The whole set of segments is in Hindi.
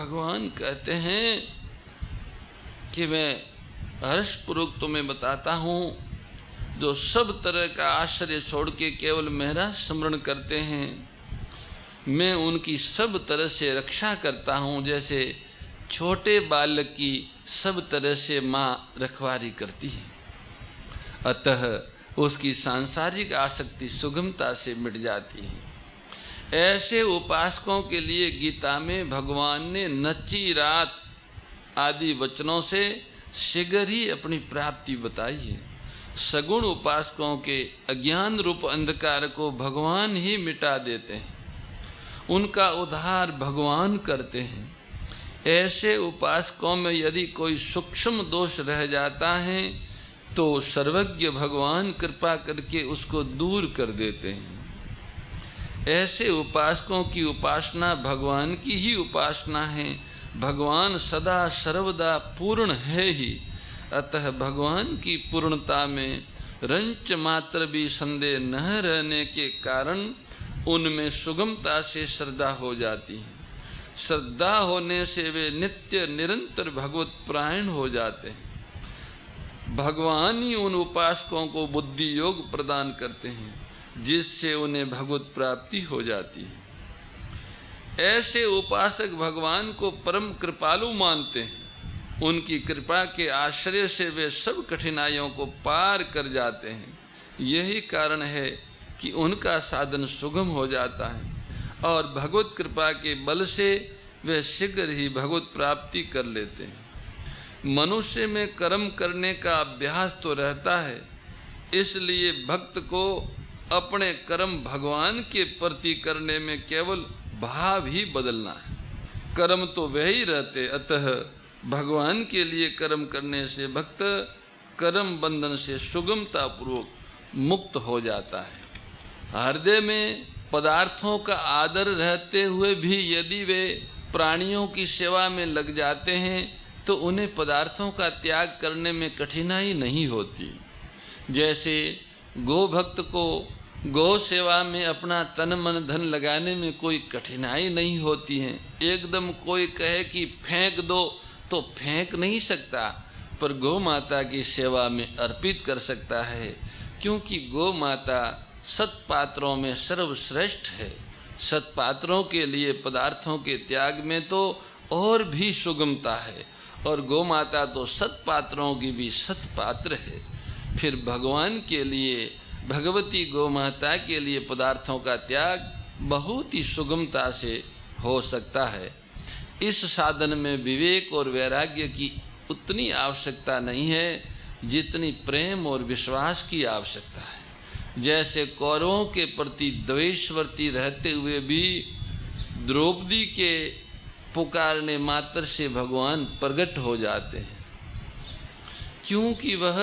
भगवान कहते हैं कि मैं हर्षपूर्वक तुम्हें बताता हूँ, जो सब तरह का आश्रय छोड़ के केवल मेरा स्मरण करते हैं, मैं उनकी सब तरह से रक्षा करता हूँ, जैसे छोटे बालक की सब तरह से माँ रखवाली करती है। अतः उसकी सांसारिक आसक्ति सुगमता से मिट जाती है। ऐसे उपासकों के लिए गीता में भगवान ने नची रात आदि वचनों से शीघ्र ही अपनी प्राप्ति बताई है। सगुण उपासकों के अज्ञान रूप अंधकार को भगवान ही मिटा देते हैं, उनका उद्धार भगवान करते हैं। ऐसे उपासकों में यदि कोई सूक्ष्म दोष रह जाता है तो सर्वज्ञ भगवान कृपा करके उसको दूर कर देते हैं। ऐसे उपासकों की उपासना भगवान की ही उपासना है। भगवान सदा सर्वदा पूर्ण है ही, अतः भगवान की पूर्णता में रंच मात्र भी संदेह न रहने के कारण उनमें सुगमता से श्रद्धा हो जाती है। श्रद्धा होने से वे नित्य निरंतर भगवत परायण हो जाते हैं। भगवान ही उन उपासकों को बुद्धि योग प्रदान करते हैं, जिससे उन्हें भगवत प्राप्ति हो जाती है। ऐसे उपासक भगवान को परम कृपालु मानते हैं। उनकी कृपा के आश्रय से वे सब कठिनाइयों को पार कर जाते हैं। यही कारण है कि उनका साधन सुगम हो जाता है और भगवत कृपा के बल से वे शीघ्र ही भगवत प्राप्ति कर लेते हैं। मनुष्य में कर्म करने का अभ्यास तो रहता है, इसलिए भक्त को अपने कर्म भगवान के प्रति करने में केवल भाव ही बदलना है। कर्म तो वे ही रहते, अतः भगवान के लिए कर्म करने से भक्त कर्म बंधन से सुगमता पूर्वक मुक्त हो जाता है। हृदय में पदार्थों का आदर रहते हुए भी यदि वे प्राणियों की सेवा में लग जाते हैं तो उन्हें पदार्थों का त्याग करने में कठिनाई नहीं होती। जैसे गोभक्त को गौ सेवा में अपना तन मन धन लगाने में कोई कठिनाई नहीं होती है। एकदम कोई कहे कि फेंक दो तो फेंक नहीं सकता, पर गौ माता की सेवा में अर्पित कर सकता है, क्योंकि गौ माता सत्पात्रों में सर्वश्रेष्ठ है। सत्पात्रों के लिए पदार्थों के त्याग में तो और भी सुगमता है, और गौ माता तो सत्पात्रों की भी सत्पात्र है। फिर भगवान के लिए, भगवती गौ माता के लिए पदार्थों का त्याग बहुत ही सुगमता से हो सकता है। इस साधन में विवेक और वैराग्य की उतनी आवश्यकता नहीं है जितनी प्रेम और विश्वास की आवश्यकता है। जैसे कौरवों के प्रति द्वेषवर्ती रहते हुए भी द्रौपदी के पुकारने मात्र से भगवान प्रकट हो जाते हैं, क्योंकि वह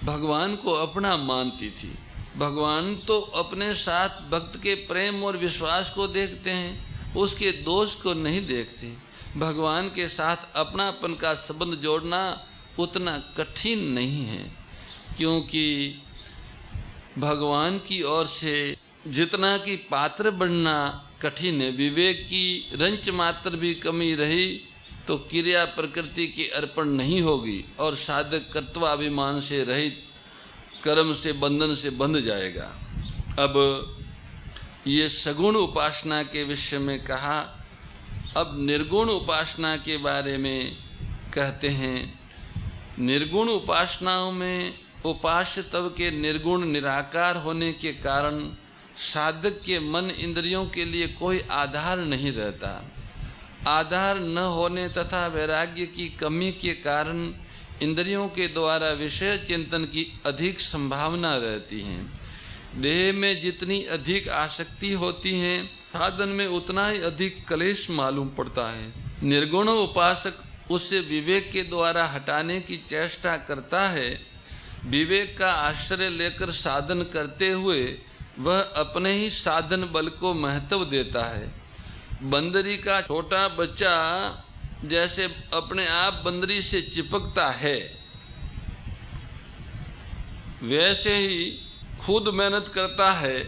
भगवान को अपना मानती थी। भगवान तो अपने साथ भक्त के प्रेम और विश्वास को देखते हैं, उसके दोष को नहीं देखते। भगवान के साथ अपनापन का संबंध जोड़ना उतना कठिन नहीं है, क्योंकि भगवान की ओर से जितना कि पात्र बनना कठिन है। विवेक की रंच मात्र भी कमी रही तो क्रिया प्रकृति की अर्पण नहीं होगी और साधक कर्तव्याभिमान से रहित कर्म से बंधन से बंध जाएगा। अब ये सगुण उपासना के विषय में कहा। अब निर्गुण उपासना के बारे में कहते हैं। निर्गुण उपासनाओं में उपास्य तव के निर्गुण निराकार होने के कारण साधक के मन इंद्रियों के लिए कोई आधार नहीं रहता। आधार न होने तथा वैराग्य की कमी के कारण इंद्रियों के द्वारा विषय चिंतन की अधिक संभावना रहती है। देह में जितनी अधिक आसक्ति होती है, साधन में उतना ही अधिक क्लेश मालूम पड़ता है। निर्गुण उपासक उसे विवेक के द्वारा हटाने की चेष्टा करता है। विवेक का आश्रय लेकर साधन करते हुए वह अपने ही साधन बल को महत्व देता है। बंदरी का छोटा बच्चा जैसे अपने आप बंदरी से चिपकता है, वैसे ही खुद मेहनत करता है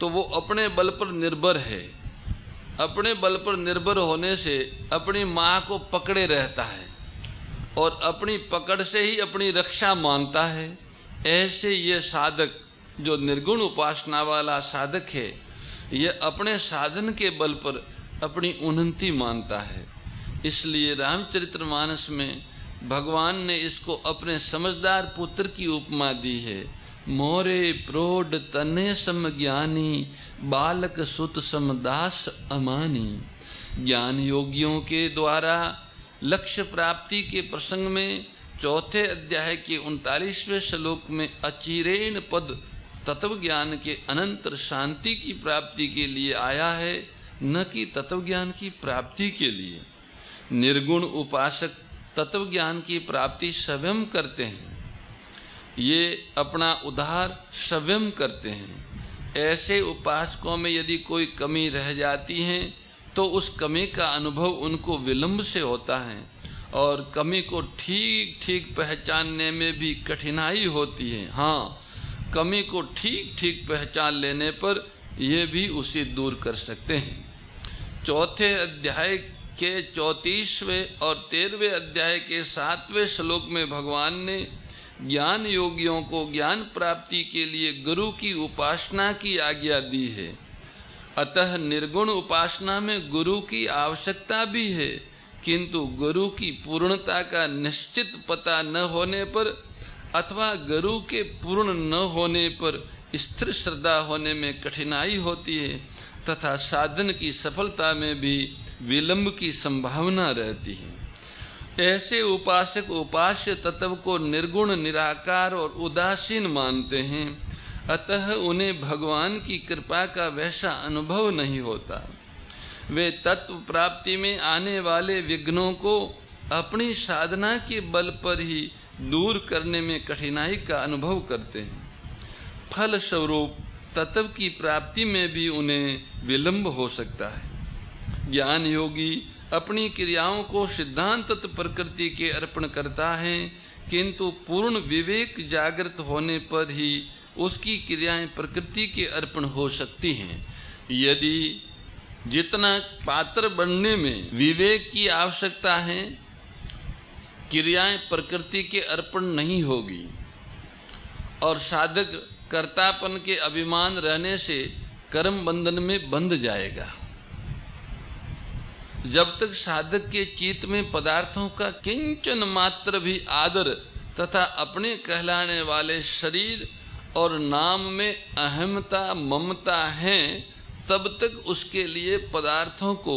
तो वो अपने बल पर निर्भर है। अपने बल पर निर्भर होने से अपनी माँ को पकड़े रहता है और अपनी पकड़ से ही अपनी रक्षा मानता है। ऐसे ये साधक जो निर्गुण उपासना वाला साधक है, ये अपने साधन के बल पर अपनी उन्नति मानता है। इसलिए रामचरितमानस में भगवान ने इसको अपने समझदार पुत्र की उपमा दी है। मोरे प्रौढ़ तने सम ज्ञानी, बालक सुत समदास अमानी। ज्ञान योगियों के द्वारा लक्ष्य प्राप्ति के प्रसंग में चौथे अध्याय के 39वें श्लोक में अचिरेण पद तत्व ज्ञान के अनंतर शांति की प्राप्ति के लिए आया है, न कि तत्व ज्ञान की प्राप्ति के लिए। निर्गुण उपासक तत्व ज्ञान की प्राप्ति स्वयं करते हैं, ये अपना उद्धार स्वयं करते हैं। ऐसे उपासकों में यदि कोई कमी रह जाती है तो उस कमी का अनुभव उनको विलंब से होता है और कमी को ठीक ठीक पहचानने में भी कठिनाई होती है। हाँ, कमी को ठीक ठीक पहचान लेने पर ये भी उसे दूर कर सकते हैं। चौथे अध्याय के 34वें और 13वें अध्याय के 7वें श्लोक में भगवान ने ज्ञान योगियों को ज्ञान प्राप्ति के लिए गुरु की उपासना की आज्ञा दी है। अतः निर्गुण उपासना में गुरु की आवश्यकता भी है, किंतु गुरु की पूर्णता का निश्चित पता न होने पर अथवा गुरु के पूर्ण न होने पर स्थिर श्रद्धा होने में कठिनाई होती है तथा साधन की सफलता में भी विलंब की संभावना रहती है। ऐसे उपासक उपास्य तत्व को निर्गुण, निराकार और उदासीन मानते हैं, अतः उन्हें भगवान की कृपा का वैसा अनुभव नहीं होता। वे तत्व प्राप्ति में आने वाले विघ्नों को अपनी साधना के बल पर ही दूर करने में कठिनाई का अनुभव करते हैं। फल स्वरूप तत्व की प्राप्ति में भी उन्हें विलंब हो सकता है। ज्ञान योगी अपनी क्रियाओं को सिद्धांत प्रकृति के अर्पण करता है, किंतु पूर्ण विवेक जागृत होने पर ही उसकी क्रियाएं प्रकृति के अर्पण हो सकती हैं। यदि जितना पात्र बनने में विवेक की आवश्यकता है, क्रियाएं प्रकृति के अर्पण नहीं होगी और साधक कर्तापन के अभिमान रहने से कर्म बंधन में बंध जाएगा। जब तक साधक के चित्त में पदार्थों का किंचन मात्र भी आदर तथा अपने कहलाने वाले शरीर और नाम में अहमता ममता है, तब तक उसके लिए पदार्थों को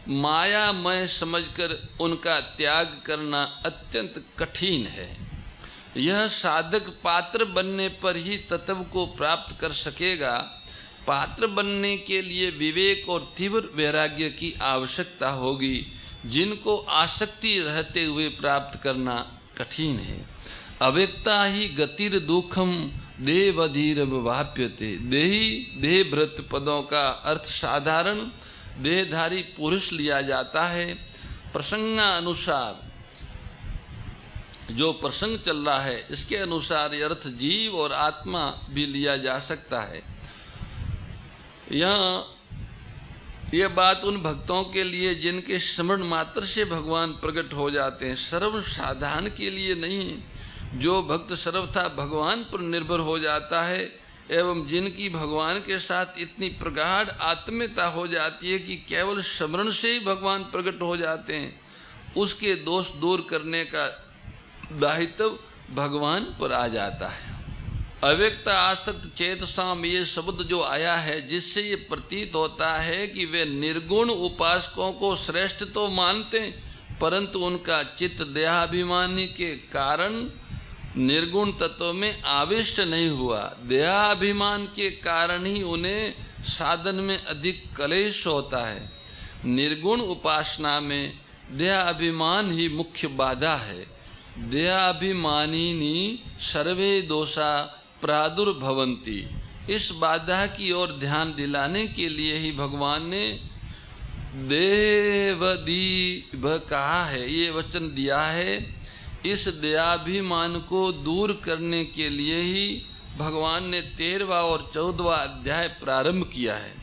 मायामय समझकर उनका त्याग करना अत्यंत कठिन है। यह साधक पात्र बनने पर ही तत्व को प्राप्त कर सकेगा। पात्र बनने के लिए विवेक और तीव्र वैराग्य की आवश्यकता होगी, जिनको आसक्ति रहते हुए प्राप्त करना कठिन है। अव्यक्ता ही गतिर दुखम देवधीर वाप्यते। देही देह भृत पदों का अर्थ साधारण देहधारी पुरुष लिया जाता है। प्रसंगानुसार जो प्रसंग चल रहा है इसके अनुसार अर्थ जीव और आत्मा भी लिया जा सकता है। यहाँ यह बात उन भक्तों के लिए जिनके स्मरण मात्र से भगवान प्रकट हो जाते हैं, सर्व साधारण के लिए नहीं। जो भक्त सर्वथा भगवान पर निर्भर हो जाता है एवं जिनकी भगवान के साथ इतनी प्रगाढ़ आत्मीयता हो जाती है कि केवल स्मरण से ही भगवान प्रकट हो जाते हैं, उसके दोष दूर करने का दायित्व भगवान पर आ जाता है। अव्यक्त आसक्त चेतसाम ये शब्द जो आया है, जिससे ये प्रतीत होता है कि वे निर्गुण उपासकों को श्रेष्ठ तो मानते, परंतु उनका चित्त देहाभिमानी के कारण निर्गुण तत्व में आविष्ट नहीं हुआ। देहाभिमान के कारण ही उन्हें साधन में अधिक क्लेश होता है। निर्गुण उपासना में देहाभिमान ही मुख्य बाधा है। देहाभिमानिनी सर्वे दोषा प्रादुर्भवन्ति। इस बाधा की ओर ध्यान दिलाने के लिए ही भगवान ने देवदीभ कहा है, ये वचन दिया है। इस देहाभिमान को दूर करने के लिए ही भगवान ने 13वां और 14वां अध्याय प्रारंभ किया है।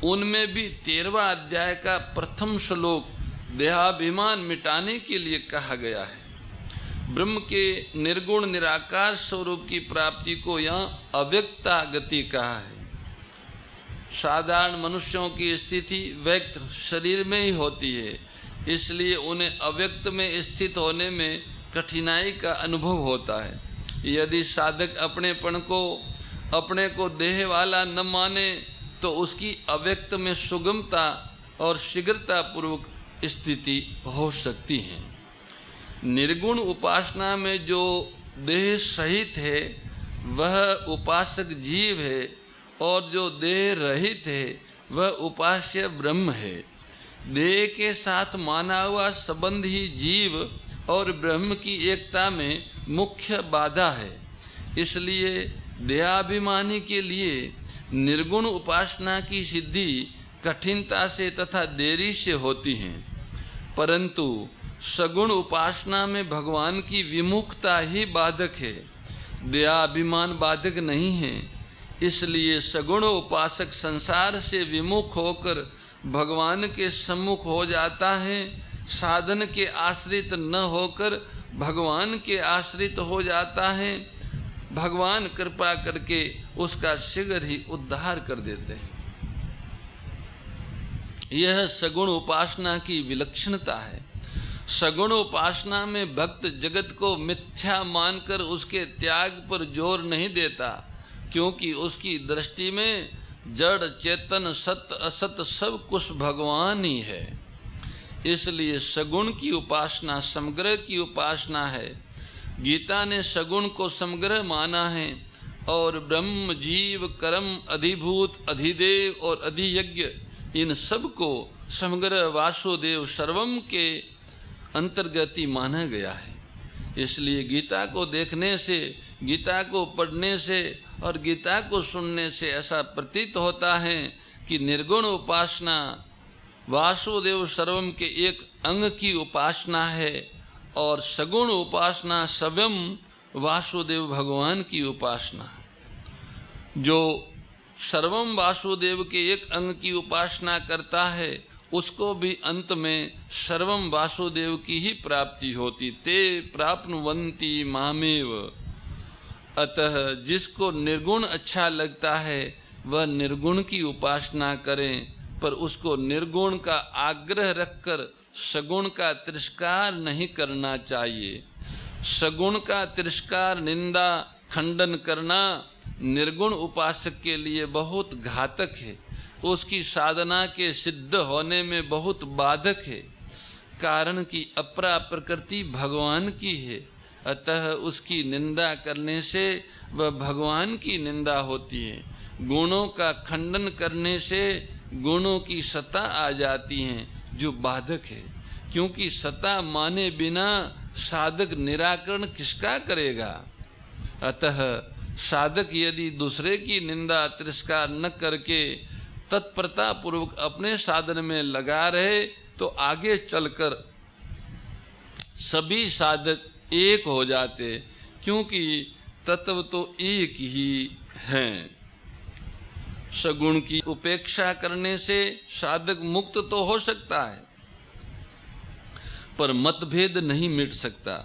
उनमें भी 13वां अध्याय का प्रथम श्लोक देहाभिमान मिटाने के लिए कहा गया है। ब्रह्म के निर्गुण निराकार स्वरूप की प्राप्ति को यहाँ अव्यक्ता गति कहा है। साधारण मनुष्यों की स्थिति व्यक्त शरीर में ही होती है, इसलिए उन्हें अव्यक्त में स्थित होने में कठिनाई का अनुभव होता है। यदि साधक अपने को देह वाला न माने तो उसकी अव्यक्त में सुगमता और शीघ्रता पूर्वक स्थिति हो सकती है। निर्गुण उपासना में जो देह सहित है वह उपासक जीव है, और जो देह रहित है वह उपास्य ब्रह्म है। देह के साथ माना हुआ संबंध ही जीव और ब्रह्म की एकता में मुख्य बाधा है। इसलिए देहाभिमानी के लिए निर्गुण उपासना की सिद्धि कठिनता से तथा देरी से होती है, परंतु सगुण उपासना में भगवान की विमुखता ही बाधक है, देहाभिमान बाधक नहीं है। इसलिए सगुण उपासक संसार से विमुख होकर भगवान के सम्मुख हो जाता है, साधन के आश्रित न होकर भगवान के आश्रित हो जाता है। भगवान कृपा करके उसका शीघ्र ही उद्धार कर देते हैं। यह सगुण उपासना की विलक्षणता है। सगुण उपासना में भक्त जगत को मिथ्या मानकर उसके त्याग पर जोर नहीं देता, क्योंकि उसकी दृष्टि में जड़ चेतन सत्य असत सब कुछ भगवान ही है। इसलिए सगुण की उपासना समग्र की उपासना है। गीता ने सगुण को समग्र माना है और ब्रह्म जीव कर्म अधिभूत अधिदेव और अधियज्ञ इन सब को समग्र वासुदेव सर्वम के अंतर्गत ही माना गया है। इसलिए गीता को देखने से, गीता को पढ़ने से और गीता को सुनने से ऐसा प्रतीत होता है कि निर्गुण उपासना वासुदेव सर्वम के एक अंग की उपासना है और सगुण उपासना स्वयं वासुदेव भगवान की उपासना है। जो सर्वम वासुदेव के एक अंग की उपासना करता है उसको भी अंत में सर्वम वासुदेव की ही प्राप्ति होती। ते प्राप्नुवन्ति मामेव। अतः जिसको निर्गुण अच्छा लगता है वह निर्गुण की उपासना करें, पर उसको निर्गुण का आग्रह रखकर सगुण का तिरस्कार नहीं करना चाहिए। सगुण का तिरस्कार, निंदा, खंडन करना निर्गुण उपासक के लिए बहुत घातक है, उसकी साधना के सिद्ध होने में बहुत बाधक है। कारण कि अपरा प्रकृति भगवान की है, अतः उसकी निंदा करने से वह भगवान की निंदा होती है। गुणों का खंडन करने से गुणों की सत्ता आ जाती है जो बाधक है, क्योंकि सत्ता माने बिना साधक निराकरण किसका करेगा। अतः साधक यदि दूसरे की निंदा तिरस्कार न करके तत्परता पूर्वक अपने साधन में लगा रहे तो आगे चलकर सभी साधक एक हो जाते, क्योंकि तत्व तो एक ही हैं। सगुण की उपेक्षा करने से साधक मुक्त तो हो सकता है, पर मतभेद नहीं मिट सकता।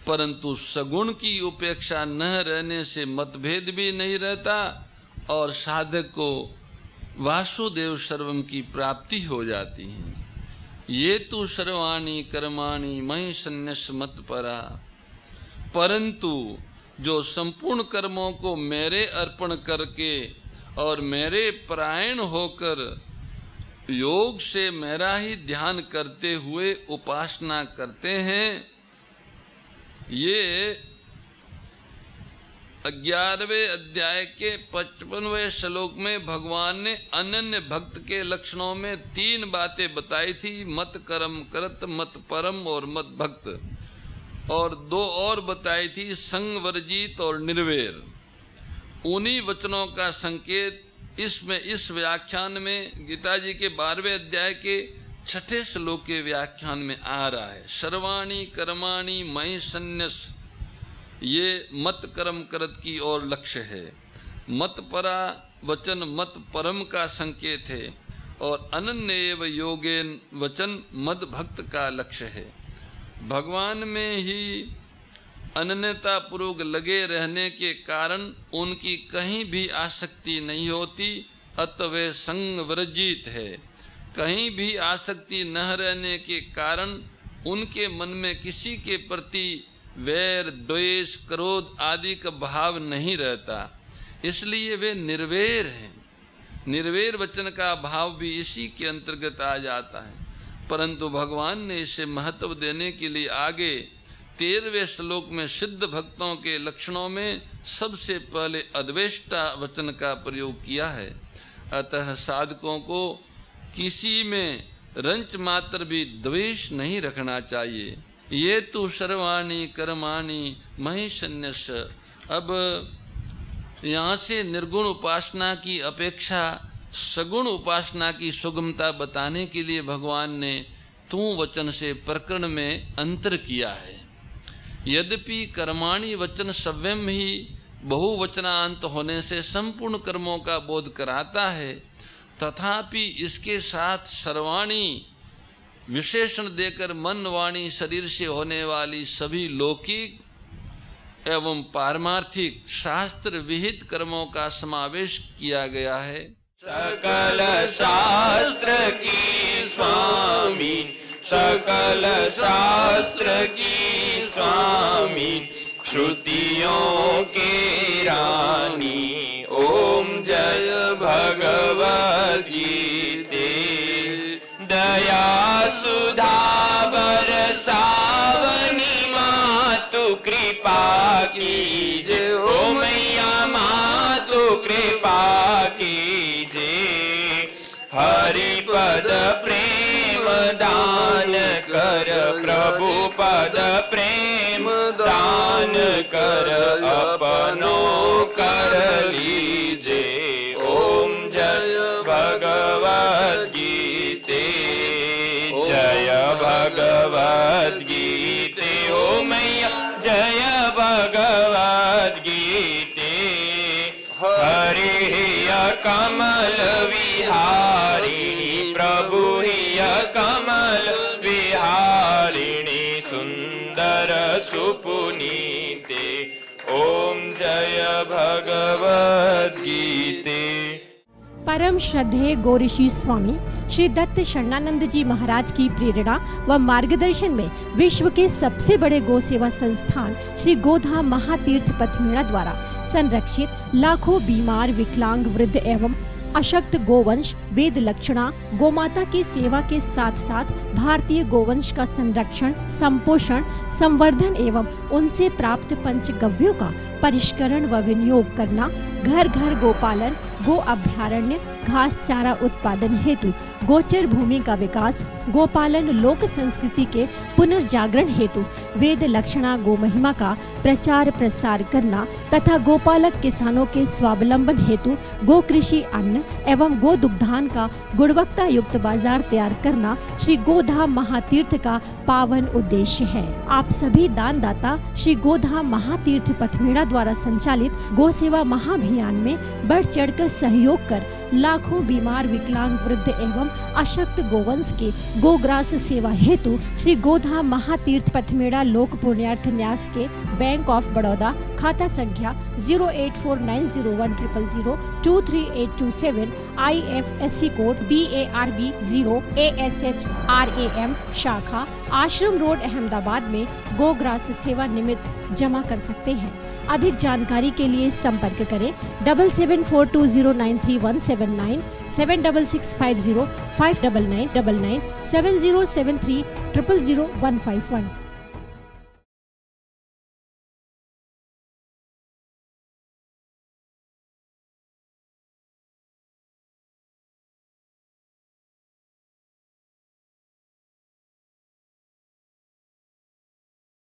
परंतु सगुण की उपेक्षा न रहने से मतभेद भी नहीं रहता और साधक को वासुदेव सर्वम की प्राप्ति हो जाती है। ये तो सर्वाणि कर्माणि मयि सन्न्यस्य मत्परा। परंतु जो संपूर्ण कर्मों को मेरे अर्पण करके और मेरे परायण होकर योग से मेरा ही ध्यान करते हुए उपासना करते हैं, ये 11वें अध्याय के 55वें श्लोक में भगवान ने अनन्य भक्त के लक्षणों में 3 बातें बताई थी, मत कर्म करत, मत परम और मत भक्त, और 2 और बताई थी, संग वर्जित और निर्वैर। उन्हीं वचनों का संकेत इस व्याख्यान में गीता जी के 12वें अध्याय के 6ठे श्लोक के व्याख्यान में आ रहा है। सर्वाणि कर्माणि मयि सन्न्यस्य, ये मत कर्म करत की ओर लक्ष्य है। मत परा वचन मत परम का संकेत है। और अनन्य एव योगेन वचन मद भक्त का लक्ष्य है। भगवान में ही अनन्यता पूर्वक लगे रहने के कारण उनकी कहीं भी आसक्ति नहीं होती, अतः वे संग वर्जित है। कहीं भी आसक्ति न रहने के कारण उनके मन में किसी के प्रति वैर, द्वेष, क्रोध आदि का भाव नहीं रहता, इसलिए वे निर्वैर हैं। निर्वैर वचन का भाव भी इसी के अंतर्गत आ जाता है। परंतु भगवान ने इसे महत्व देने के लिए आगे 13वें श्लोक में सिद्ध भक्तों के लक्षणों में सबसे पहले अद्वेष्टा वचन का प्रयोग किया है। अतः साधकों को किसी में रंच मात्र भी द्वेष नहीं रखना चाहिए। ये तो सर्वाणी कर्माणि मयि सन्न्यस्य। अब यहाँ से निर्गुण उपासना की अपेक्षा सगुण उपासना की सुगमता बताने के लिए भगवान ने तू वचन से प्रकरण में अंतर किया है। यद्यपि कर्माणि वचन स्वयं ही बहुवचनांत होने से संपूर्ण कर्मों का बोध कराता है, तथापि इसके साथ सर्वाणी विशेषण देकर मन, वाणी, शरीर से होने वाली सभी लौकिक एवं पारमार्थिक शास्त्र विहित कर्मों का समावेश किया गया है। सकल शास्त्र की स्वामी, सकल शास्त्र की स्वामी, श्रुतियों के रानी, ओम जय भगवद गीते। दया सुधा बरसावनी मातु कृपा कीजे, ओ मैया मातु कृपा कीजे। हरि पद प्रेम दान कर, प्रभु पद प्रेम दान कर, अपनो कर लीजे। ओम जय भगवद गीते, जय भगवद गीते, ओ मैया जय भगवद गीते। हरि कमल विहारिणी, प्रभु हिय कमल विहारिणी, सुंदर सुपुनीते। ओम जय भगवद गीते। परम श्रद्धेय गौरीशी स्वामी श्री दत्त शरणानंद जी महाराज की प्रेरणा व मार्गदर्शन में विश्व के सबसे बड़े गौ सेवा संस्थान श्री गोधाम महातीर्थ पथमेड़ा द्वारा संरक्षित लाखों बीमार, विकलांग, वृद्ध एवं अशक्त गोवंश वेद लक्षणा गोमाता की सेवा के साथ साथ भारतीय गोवंश का संरक्षण, संपोषण, संवर्धन एवं उनसे प्राप्त पंचगव्यों का परिष्करण व विनियोग करना, घर घर गोपालन, गो अभ्यारण्य, घास चारा उत्पादन हेतु गोचर भूमि का विकास, गोपालन लोक संस्कृति के पुनर्जागरण हेतु वेद लक्षणा गो महिमा का प्रचार प्रसार करना तथा गोपालक किसानों के स्वावलंबन हेतु गो कृषि अन्न एवं गो दुग्धान का गुणवत्ता युक्त बाजार तैयार करना श्री गोधाम महातीर्थ का पावन उद्देश्य है। आप सभी दानदाता श्री गोधाम महातीर्थ पथमेड़ा द्वारा संचालित गो सेवा महाअभियान में बढ़ चढ़कर सहयोग कर लाखों बीमार, विकलांग, वृद्ध एवं अशक्त गोवंश के गोग्रास सेवा हेतु श्री गोधाम महातीर्थ पथमेड़ा लोक पुण्यार्थ न्यास के बैंक ऑफ बड़ौदा खाता संख्या 084901000238827 IFSC कोड BARB 0 ASHRAM शाखा आश्रम रोड अहमदाबाद में गोग्रास सेवा निमित्त जमा कर सकते हैं। अधिक जानकारी के लिए संपर्क करें 7742093179 7665059999 7073000151।